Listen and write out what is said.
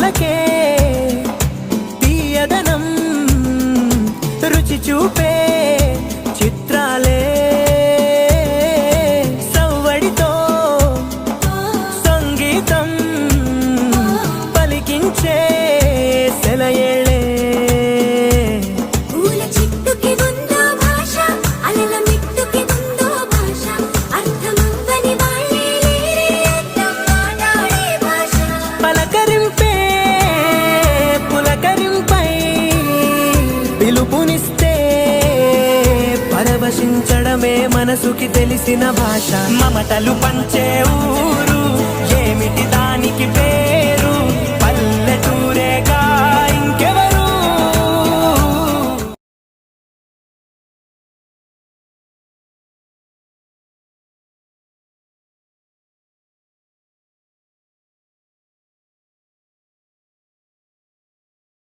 మనసులకే తీయదనం రుచి చూపే చిత్రాలే సవ్వడితో సంగీతం పలికించే సెలయేళే పిలుపునిస్తే పరవశించడమే మనసుకి తెలిసిన భాష మమతలు పంచే ఊరు ఏమిటి దానికి పేరు